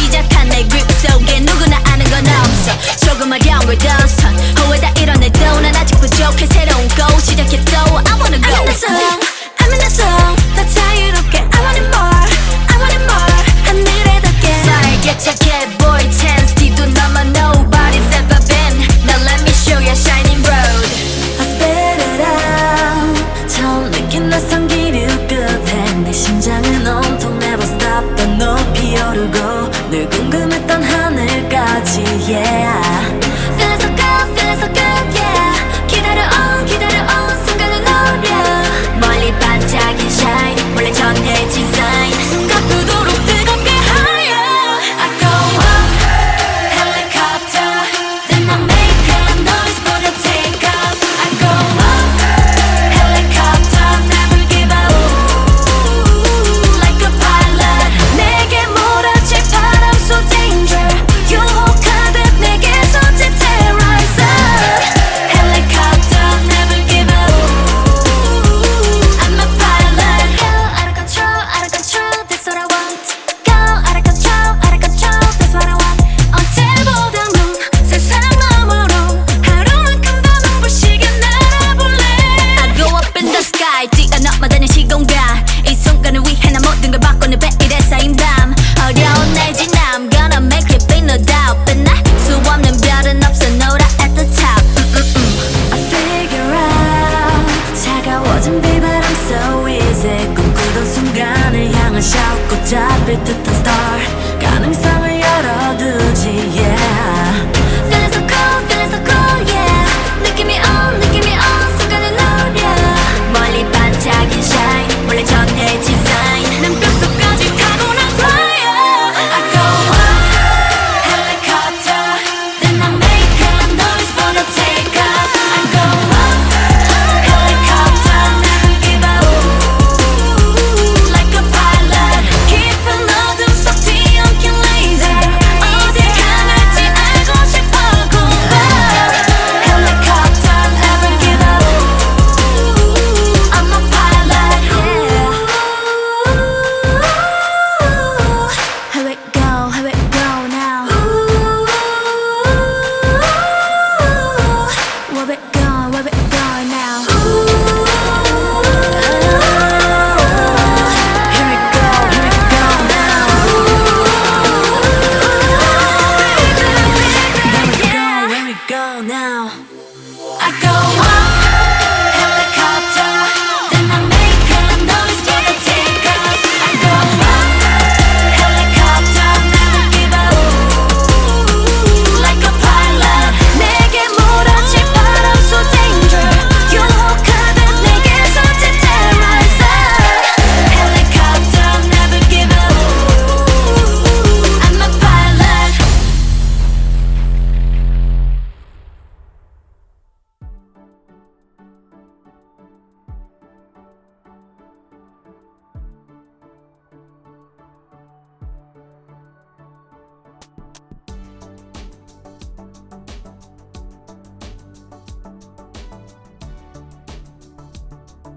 시작한 내 grip 속에 누구나 아는 건 없어. 조금 어려운 선 후회다 이뤄내도 난 아직 부족해. 새로운 go 시작해 또 I wanna go. I'm in the zone, I'm in the zone. 더 자유롭게 I want it more, I want it more. 하늘에 닿게 살게 착해 boy chance 뒤도 넘어 nobody's ever been. Now let me show you a shining road. I spit it out. 처음 느낀 낯선 기류 끝에 내 심장은 온통 never stop 더 높이 오르고 늘 궁금했던 하늘까지 yeah.